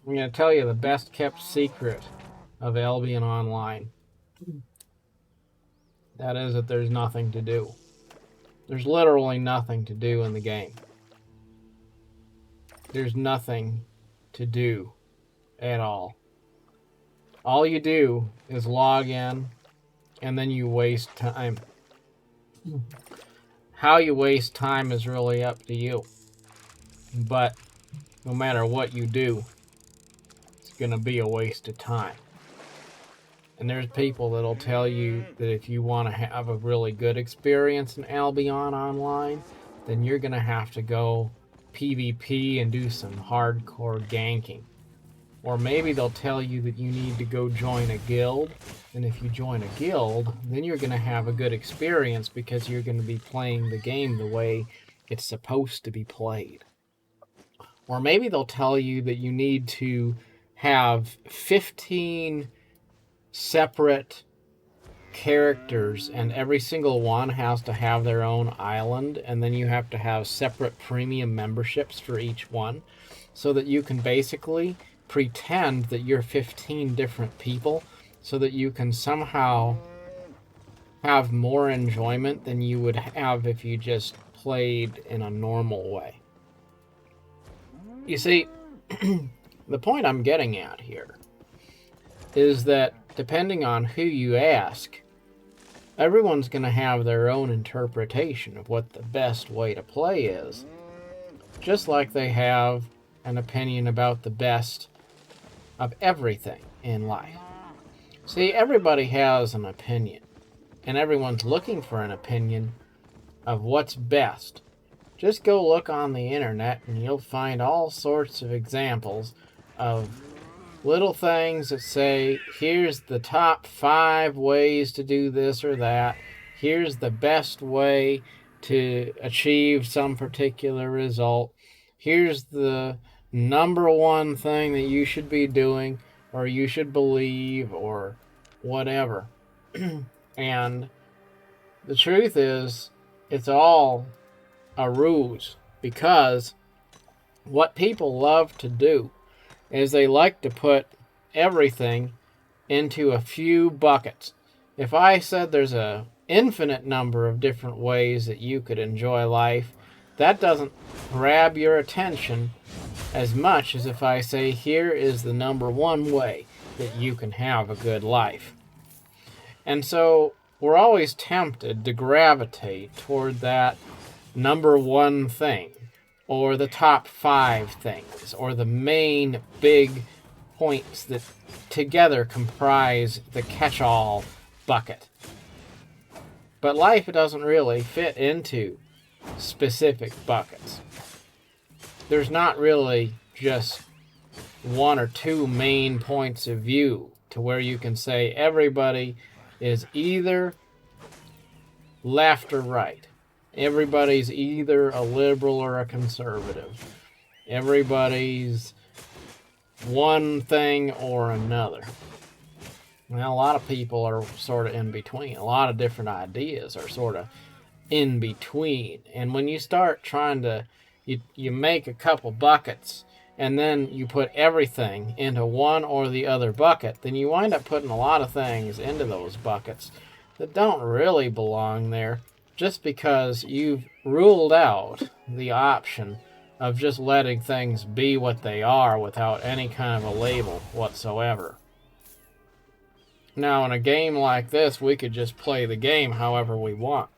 I'm going to tell you the best kept secret of Albion Online. That is that there's nothing to do. There's literally nothing to do in the game. There's nothing to do at all. All you do is log in and then you waste time. How you waste time is really up to you. But no matter what you do, it's going to be a waste of time. And there's people that'll tell you that if you want to have a really good experience in Albion Online, then you're going to have to go PvP and do some hardcore ganking. Or maybe they'll tell you that you need to go join a guild. And if you join a guild, then you're going to have a good experience because you're going to be playing the game the way it's supposed to be played. Or maybe they'll tell you that you need to have 15 separate characters and every single one has to have their own island, and then you have to have separate premium memberships for each one so that you can basically pretend that you're 15 different people so that you can somehow have more enjoyment than you would have if you just played in a normal way. You see, the point I'm getting at here is that depending on who you ask, everyone's going to have their own interpretation of what the best way to play is, just like they have an opinion about the best of everything in life. See, everybody has an opinion, and everyone's looking for an opinion of what's best. Just go look on the internet and you'll find all sorts of examples of little things that say, here's the top 5 ways to do this or that. Here's the best way to achieve some particular result. Here's the number one thing that you should be doing or you should believe or whatever. And the truth is, it's all a ruse, because what people love to do is they like to put everything into a few buckets. If I said there's an infinite number of different ways that you could enjoy life, that doesn't grab your attention as much as if I say here is the number one way that you can have a good life. And so we're always tempted to gravitate toward that number one thing, or the top 5 things, or the main big points that together comprise the catch-all bucket. But life doesn't really fit into specific buckets. There's not really just 1 or 2 main points of view to where you can say everybody is either left or right. Everybody's either a liberal or a conservative. Everybody's one thing or another. Well, a lot of people are sort of in between. A lot of different ideas are sort of in between. And when you start trying to, you make a couple buckets and then you put everything into one or the other bucket, then you wind up putting a lot of things into those buckets that don't really belong there, just because you've ruled out the option of just letting things be what they are without any kind of a label whatsoever. Now, in a game like this, we could just play the game however we want.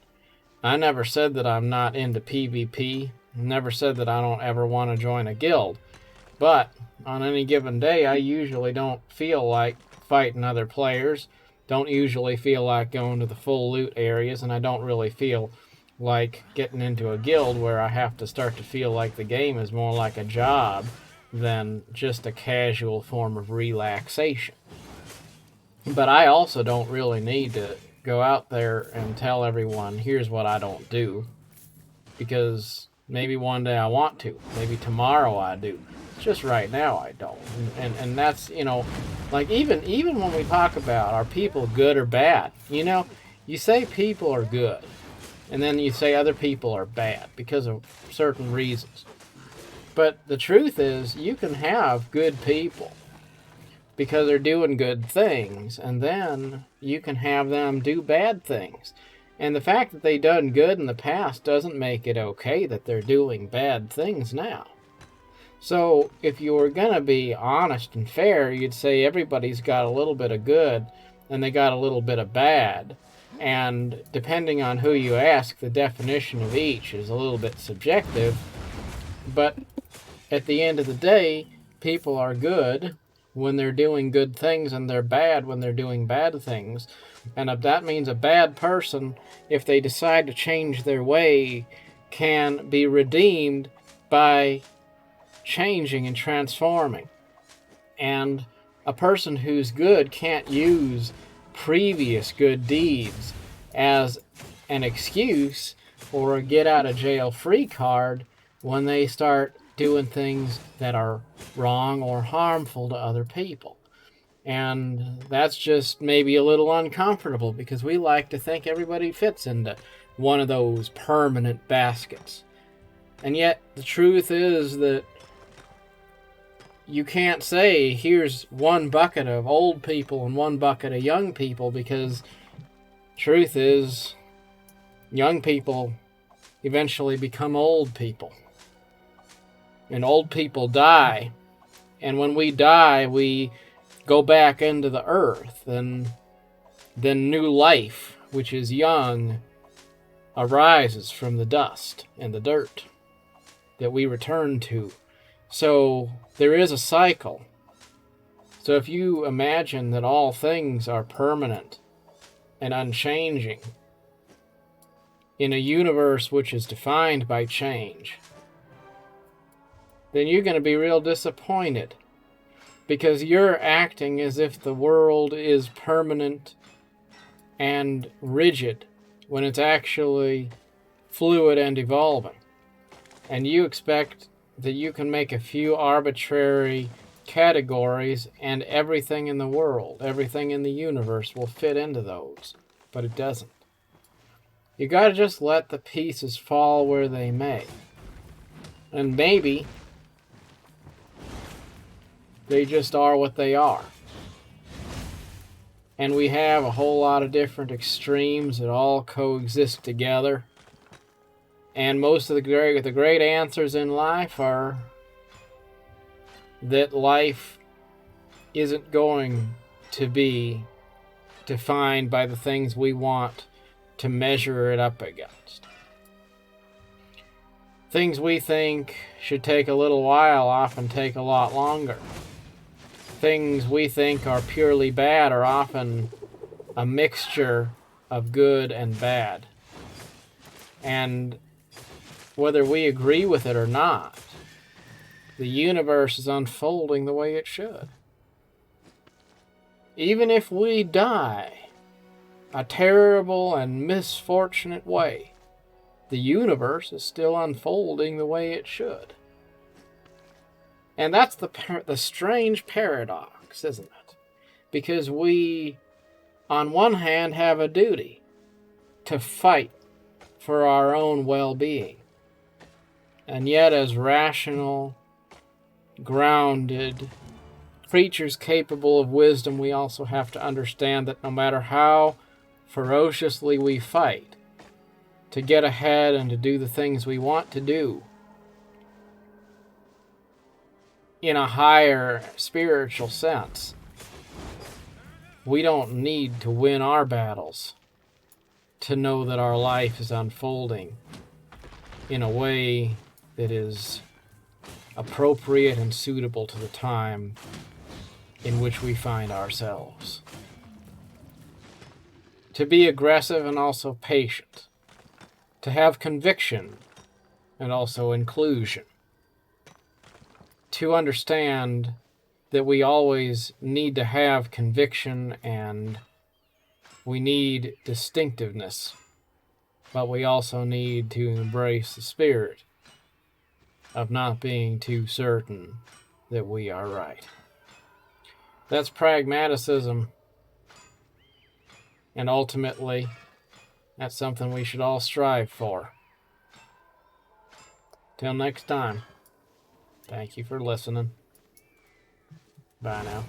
I never said that I'm not into PvP, never said that I don't ever want to join a guild, but on any given day, I usually don't feel like fighting other players, don't usually feel like going to the full loot areas, and I don't really feel like getting into a guild where I have to start to feel like the game is more like a job than just a casual form of relaxation. But I also don't really need to go out there and tell everyone, here's what I don't do, because maybe one day I want to, maybe tomorrow I do. Just right now I don't. And that's, like even when we talk about are people good or bad, you say people are good and then you say other people are bad because of certain reasons. But the truth is, you can have good people because they're doing good things, and then you can have them do bad things. And the fact that they done good in the past doesn't make it okay that they're doing bad things now. So if you were going to be honest and fair, you'd say everybody's got a little bit of good and they got a little bit of bad. And depending on who you ask, the definition of each is a little bit subjective. But at the end of the day, people are good when they're doing good things, and they're bad when they're doing bad things. And if that means a bad person, if they decide to change their way, can be redeemed by changing and transforming. And a person who's good can't use previous good deeds as an excuse or a get out of jail free card when they start doing things that are wrong or harmful to other people. And that's just maybe a little uncomfortable because we like to think everybody fits into one of those permanent baskets. And yet the truth is that you can't say here's one bucket of old people and one bucket of young people, because truth is young people eventually become old people. And old people die. And when we die, we go back into the earth. And then new life, which is young, arises from the dust and the dirt that we return to. So there is a cycle. So if you imagine that all things are permanent and unchanging in a universe which is defined by change, then you're going to be real disappointed, because you're acting as if the world is permanent and rigid when it's actually fluid and evolving. And you expect that you can make a few arbitrary categories and everything in the world, everything in the universe will fit into those, but it doesn't. You got to just let the pieces fall where they may. And maybe they just are what they are. And we have a whole lot of different extremes that all coexist together. And most of the great answers in life are that life isn't going to be defined by the things we want to measure it up against. Things we think should take a little while often take a lot longer. Things we think are purely bad are often a mixture of good and bad. And whether we agree with it or not, the universe is unfolding the way it should. Even if we die a terrible and misfortunate way, the universe is still unfolding the way it should. And that's the strange paradox, isn't it? Because we, on one hand, have a duty to fight for our own well-being. And yet, as rational, grounded creatures capable of wisdom, we also have to understand that no matter how ferociously we fight to get ahead and to do the things we want to do in a higher spiritual sense, we don't need to win our battles to know that our life is unfolding in a way that is appropriate and suitable to the time in which we find ourselves. To be aggressive and also patient. To have conviction and also inclusion. To understand that we always need to have conviction and we need distinctiveness, but we also need to embrace the spirit of not being too certain that we are right. That's pragmaticism, and ultimately, that's something we should all strive for. Till next time. Thank you for listening. Bye now.